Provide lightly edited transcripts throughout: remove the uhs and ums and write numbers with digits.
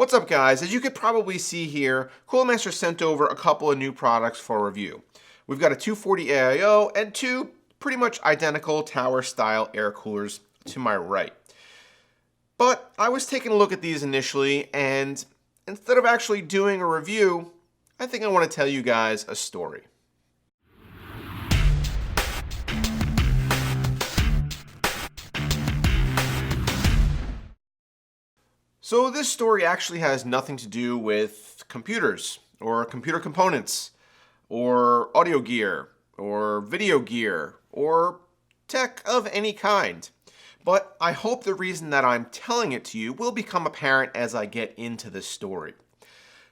What's up, guys? As you could probably see here, Cooler Master sent over a couple of new products for review. We've got a 240 AIO and two pretty much identical tower style air coolers to my right. But I was taking a look at these initially, and instead of actually doing a review, I think I want to tell you guys a story. So this story actually has nothing to do with computers or computer components or audio gear or video gear or tech of any kind. But I hope the reason that I'm telling it to you will become apparent as I get into this story.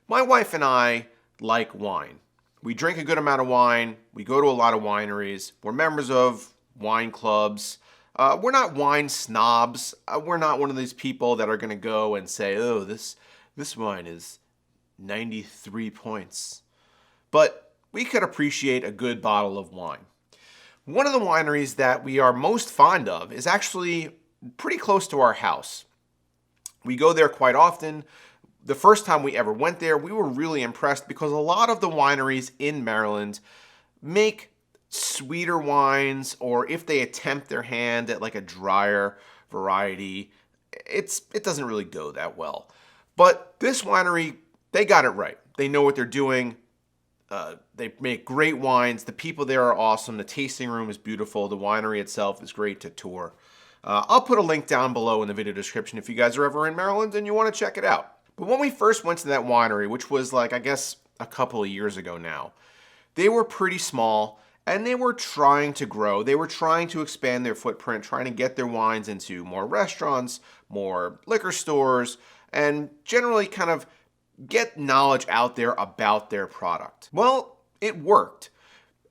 My wife and I like wine. We drink a good amount of wine. We go to a lot of wineries. We're members of wine clubs. We're not wine snobs. We're not one of these people that are going to go and say, oh, this wine is 93 points. But we could appreciate a good bottle of wine. One of the wineries that we are most fond of is actually pretty close to our house. We go there quite often. The first time we ever went there, we were really impressed because a lot of the wineries in Maryland make sweeter wines, or if they attempt their hand at like a drier variety, it doesn't really go that well. But this winery, they got it right. They know what they're doing. They make great wines. The people there are awesome. The tasting room is beautiful. The winery itself is great to tour. I'll put a link down below in the video description if you guys are ever in Maryland and you want to check it out. But when we first went to that winery, which was like, I guess, a couple of years ago now, they were pretty small. And they were trying to grow. They were trying to expand their footprint, trying to get their wines into more restaurants, more liquor stores, and generally kind of get knowledge out there about their product. Well, it worked.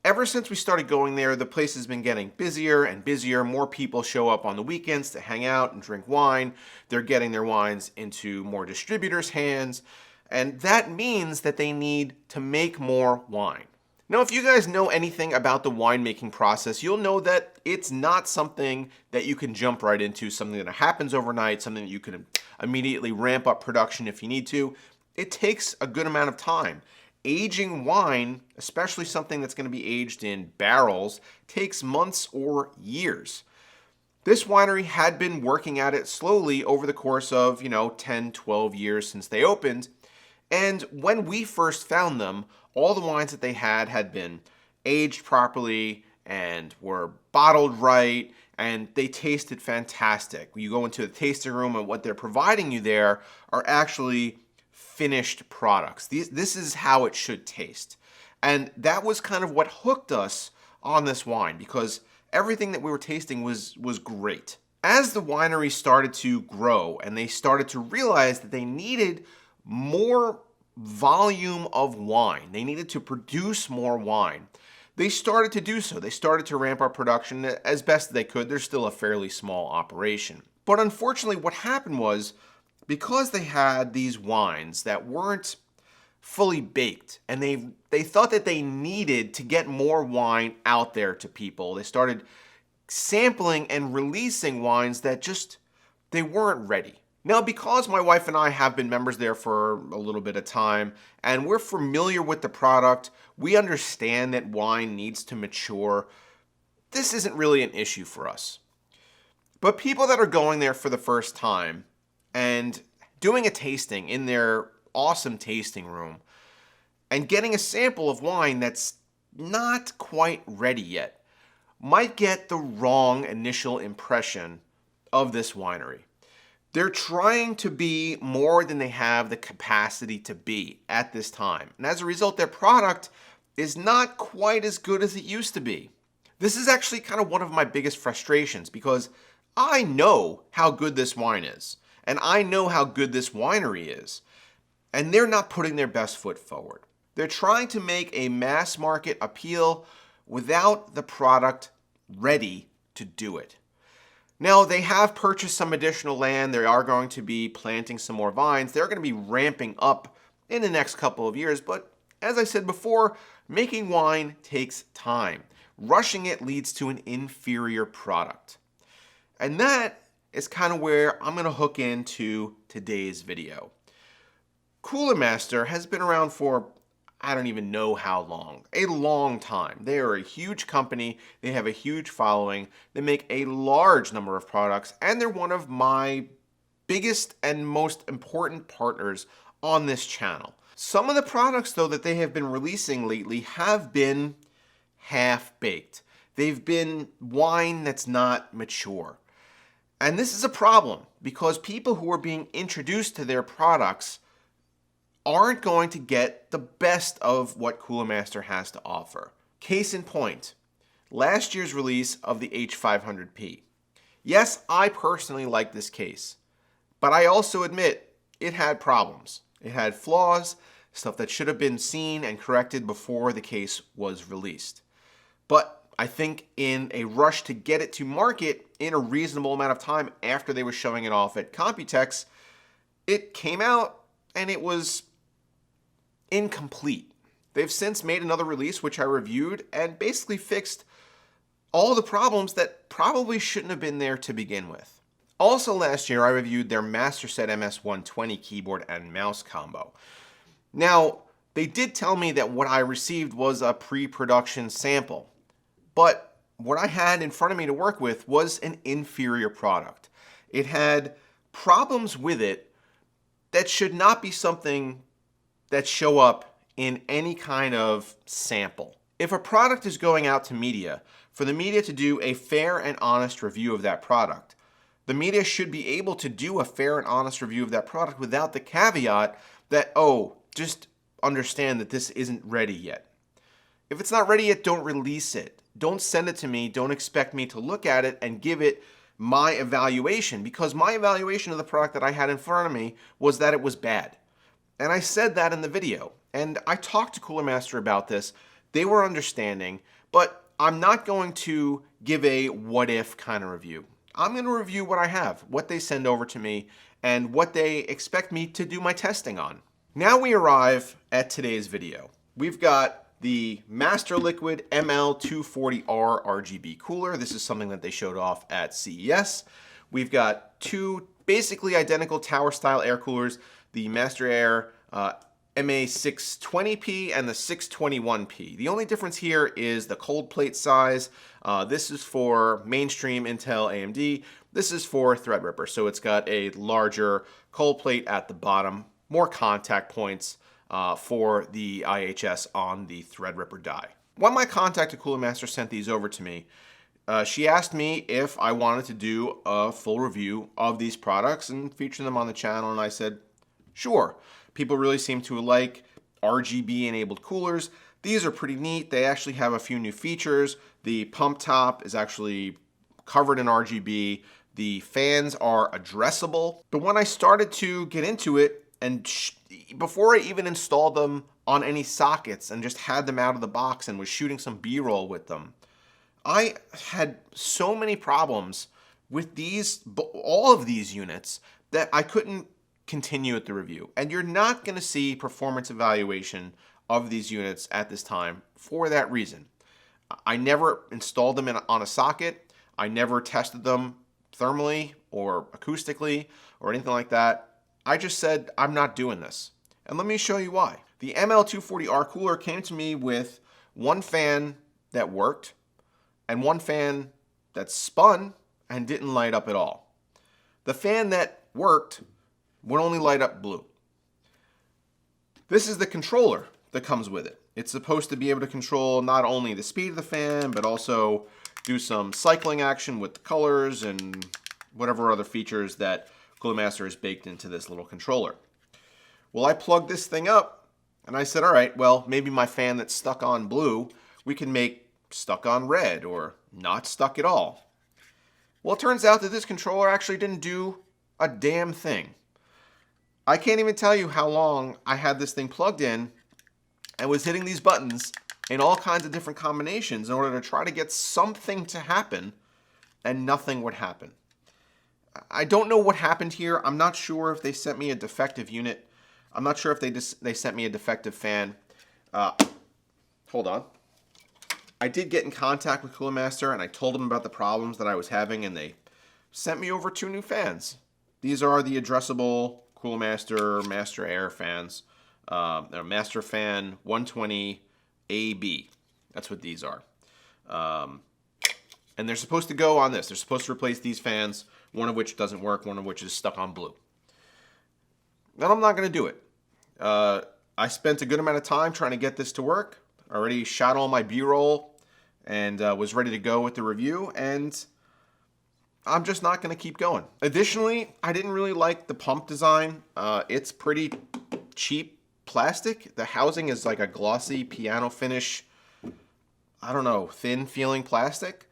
Ever since we started going there, the place has been getting busier and busier. More people show up on the weekends to hang out and drink wine. They're getting their wines into more distributors' hands. And that means that they need to make more wine. Now, if you guys know anything about the winemaking process, you'll know that it's not something that you can jump right into, something that happens overnight, something that you can immediately ramp up production if you need to. It takes a good amount of time. Aging wine, especially something that's going to be aged in barrels, takes months or years. This winery had been working at it slowly over the course of, 10, 12 years since they opened. And when we first found them, all the wines that they had been aged properly and were bottled right, and they tasted fantastic. You go into the tasting room and what they're providing you there are actually finished products. This is how it should taste. And that was kind of what hooked us on this wine, because everything that we were tasting was great. As the winery started to grow and they started to realize that they needed more volume of wine, they needed to produce more wine, they started to do so. They started to ramp up production as best they could. They're still a fairly small operation. But unfortunately, what happened was, because they had these wines that weren't fully baked, and they thought that they needed to get more wine out there to people, they started sampling and releasing wines that just, they weren't ready. Now, because my wife and I have been members there for a little bit of time, and we're familiar with the product, we understand that wine needs to mature, this isn't really an issue for us. But people that are going there for the first time and doing a tasting in their awesome tasting room and getting a sample of wine that's not quite ready yet might get the wrong initial impression of this winery. They're trying to be more than they have the capacity to be at this time. And as a result, their product is not quite as good as it used to be. This is actually kind of one of my biggest frustrations, because I know how good this wine is, and I know how good this winery is, and they're not putting their best foot forward. They're trying to make a mass market appeal without the product ready to do it. Now, they have purchased some additional land. They are going to be planting some more vines. They're going to be ramping up in the next couple of years. But as I said before, making wine takes time. Rushing it leads to an inferior product. And that is kind of where I'm going to hook into today's video. Cooler Master has been around for I don't even know how long. A long time. They are a huge company. They have a huge following. They make a large number of products, and they're one of my biggest and most important partners on this channel. Some of the products, though, that they have been releasing lately have been half-baked. They've been wine that's not mature. And this is a problem because people who are being introduced to their products aren't going to get the best of what Cooler Master has to offer. Case in point, last year's release of the H500P. Yes, I personally like this case, but I also admit it had problems. It had flaws, stuff that should have been seen and corrected before the case was released. But I think in a rush to get it to market in a reasonable amount of time after they were showing it off at Computex, it came out and it was incomplete. They've since made another release, which I reviewed, and basically fixed all the problems that probably shouldn't have been there to begin with. Also last year, I reviewed their Master Set MS-120 keyboard and mouse combo. Now, they did tell me that what I received was a pre-production sample, but what I had in front of me to work with was an inferior product. It had problems with it that should not be something that show up in any kind of sample. If a product is going out to media, for the media to do a fair and honest review of that product, the media should be able to do a fair and honest review of that product without the caveat that, oh, just understand that this isn't ready yet. If it's not ready yet, don't release it. Don't send it to me. Don't expect me to look at it and give it my evaluation, because my evaluation of the product that I had in front of me was that it was bad. And I said that in the video, and I talked to Cooler Master about this. They were understanding, but I'm not going to give a what if kind of review. I'm going to review what I have, what they send over to me, and what they expect me to do my testing on. Now we arrive at today's video. We've got the Master Liquid ML240R RGB cooler. This is something that they showed off at CES. We've got two basically identical tower style air coolers, the Master Air MA620P and the 621P. The only difference here is the cold plate size. This is for mainstream Intel AMD. This is for Threadripper, so it's got a larger cold plate at the bottom, more contact points for the IHS on the Threadripper die. When my contact at Cooler Master sent these over to me, she asked me if I wanted to do a full review of these products and feature them on the channel, and I said, sure. People really seem to like RGB-enabled coolers. These are pretty neat. They actually have a few new features. The pump top is actually covered in RGB. The fans are addressable. But when I started to get into it, and before I even installed them on any sockets and just had them out of the box and was shooting some B-roll with them, I had so many problems with all of these units that I couldn't continue with the review. And you're not going to see performance evaluation of these units at this time for that reason. I never installed them on a socket. I never tested them thermally or acoustically or anything like that. I just said, I'm not doing this. And let me show you why. The ML240R cooler came to me with one fan that worked and one fan that spun and didn't light up at all. The fan that worked would only light up blue. This is the controller that comes with it. It's supposed to be able to control not only the speed of the fan, but also do some cycling action with the colors and whatever other features that Cooler Master has baked into this little controller. Well, I plugged this thing up and I said, all right, well, maybe my fan that's stuck on blue, we can make stuck on red or not stuck at all. Well, it turns out that this controller actually didn't do a damn thing. I can't even tell you how long I had this thing plugged in and was hitting these buttons in all kinds of different combinations in order to try to get something to happen, and nothing would happen. I don't know what happened here. I'm not sure if they sent me a defective unit. I'm not sure if they sent me a defective fan. Hold on. I did get in contact with Cooler Master and I told them about the problems that I was having, and they sent me over 2 new fans. These are the addressable Cooler Master Master Air fans. They're Master Fan 120 AB. That's what these are. And they're supposed to go on this. They're supposed to replace these fans, one of which doesn't work, one of which is stuck on blue. Then I'm not going to do it. I spent a good amount of time trying to get this to work. I already shot all my B-roll and was ready to go with the review, and I'm just not going to keep going. Additionally, I didn't really like the pump design. It's pretty cheap plastic. The housing is like a glossy piano finish, I don't know, thin feeling plastic.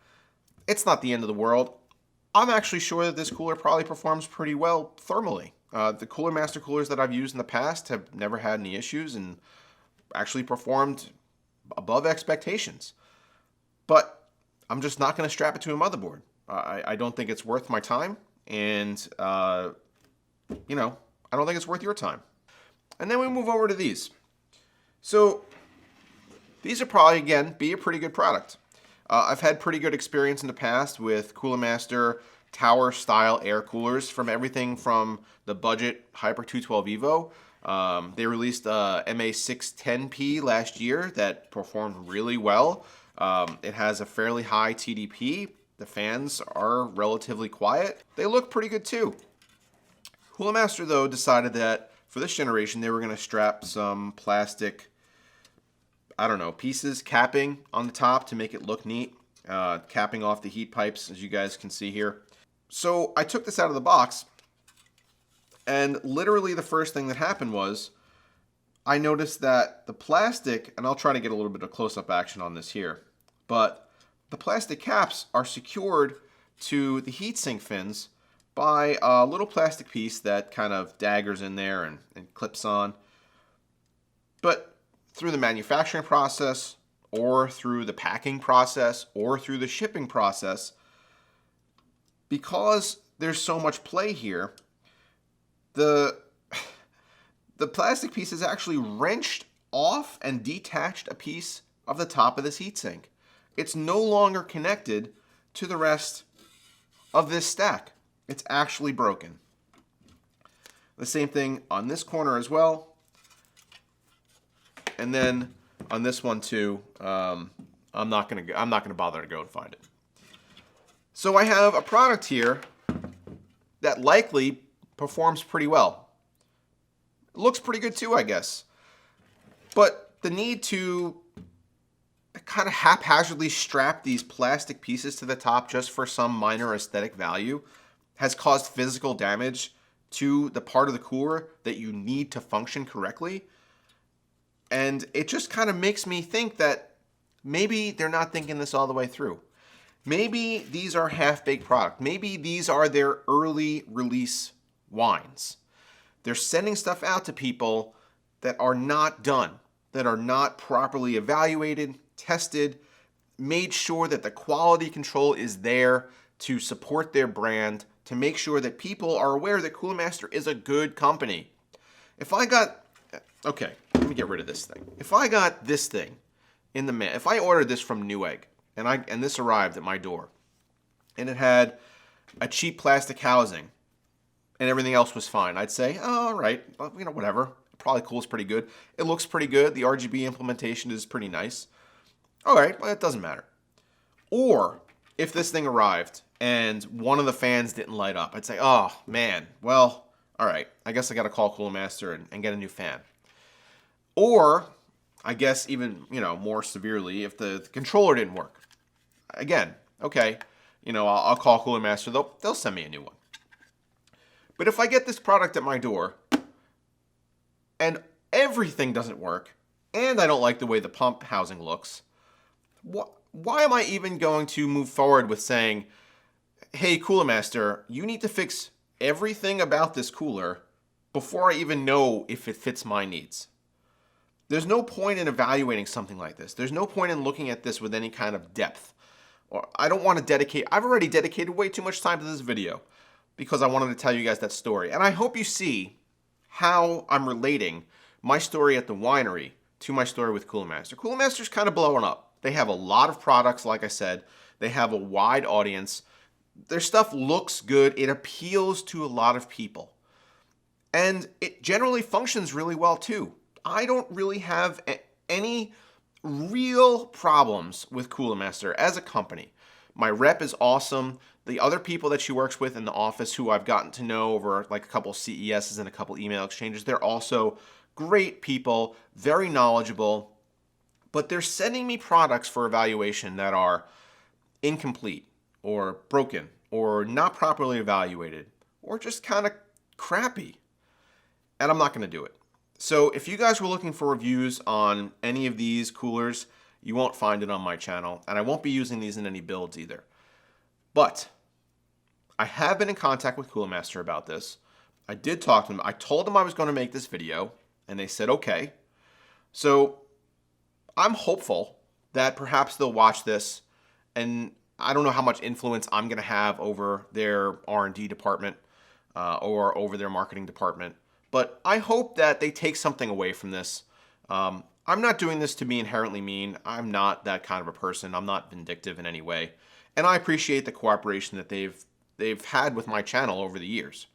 It's not the end of the world. I'm actually sure that this cooler probably performs pretty well thermally. The Cooler Master coolers that I've used in the past have never had any issues and actually performed above expectations. But I'm just not going to strap it to a motherboard. I don't think it's worth my time, and I don't think it's worth your time. And then we move over to these. So these are probably, again, be a pretty good product. I've had pretty good experience in the past with Cooler Master tower style air coolers, from everything from the budget Hyper 212 Evo. They released a MA610P last year that performed really well. It has a fairly high TDP. The fans are relatively quiet. They look pretty good too. Cooler Master, though, decided that for this generation they were going to strap some plastic, pieces, capping on the top to make it look neat, capping off the heat pipes, as you guys can see here. So I took this out of the box, and literally the first thing that happened was I noticed that the plastic, and I'll try to get a little bit of close-up action on this here, but the plastic caps are secured to the heatsink fins by a little plastic piece that kind of daggers in there and clips on. But through the manufacturing process, or through the packing process, or through the shipping process, because there's so much play here, the plastic piece has actually wrenched off and detached a piece of the top of this heatsink. It's no longer connected to the rest of this stack. It's actually broken. The same thing on this corner as well. And then on this one too, I'm not gonna bother to go and find it. So I have a product here that likely performs pretty well. It looks pretty good too, I guess. But the need to kind of haphazardly strap these plastic pieces to the top just for some minor aesthetic value has caused physical damage to the part of the cooler that you need to function correctly. And it just kind of makes me think that maybe they're not thinking this all the way through. Maybe these are half-baked product. Maybe these are their early release wines. They're sending stuff out to people that are not done, that are not properly evaluated, tested, made sure that the quality control is there to support their brand, to make sure that people are aware that Cooler Master is a good company. Okay, let me get rid of this thing. If I got this thing in the mail, if I ordered this from Newegg, and this arrived at my door, and it had a cheap plastic housing, and everything else was fine, I'd say, oh, all right, whatever. It probably cools pretty good. It looks pretty good. The RGB implementation is pretty nice. All right, well, it doesn't matter. Or if this thing arrived and one of the fans didn't light up, I'd say, oh, man, well, all right, I guess I got to call Cooler Master and get a new fan. Or, I guess even, more severely, if the controller didn't work. Again, okay, I'll call Cooler Master. They'll send me a new one. But if I get this product at my door and everything doesn't work, and I don't like the way the pump housing looks, why am I even going to move forward with saying, hey, Cooler Master, you need to fix everything about this cooler before I even know if it fits my needs? There's no point in evaluating something like this. There's no point in looking at this with any kind of depth. Or I've already dedicated way too much time to this video because I wanted to tell you guys that story. And I hope you see how I'm relating my story at the winery to my story with Cooler Master. Cooler Master's kind of blowing up. They have a lot of products, like I said. They have a wide audience. Their stuff looks good. It appeals to a lot of people. And it generally functions really well too. I don't really have any real problems with Cooler Master as a company. My rep is awesome. The other people that she works with in the office who I've gotten to know over like a couple CESs and a couple email exchanges, they're also great people, very knowledgeable, but they're sending me products for evaluation that are incomplete or broken or not properly evaluated or just kind of crappy. And I'm not going to do it. So if you guys were looking for reviews on any of these coolers, you won't find it on my channel, and I won't be using these in any builds either. But I have been in contact with Cooler Master about this. I did talk to them. I told them I was going to make this video, and they said okay. So I'm hopeful that perhaps they'll watch this, and I don't know how much influence I'm going to have over their R&D department or over their marketing department. But I hope that they take something away from this. I'm not doing this to be inherently mean. I'm not that kind of a person. I'm not vindictive in any way. And I appreciate the cooperation that they've had with my channel over the years.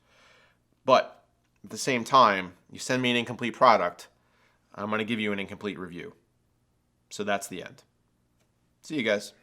But at the same time, you send me an incomplete product, I'm going to give you an incomplete review. So that's the end. See you guys.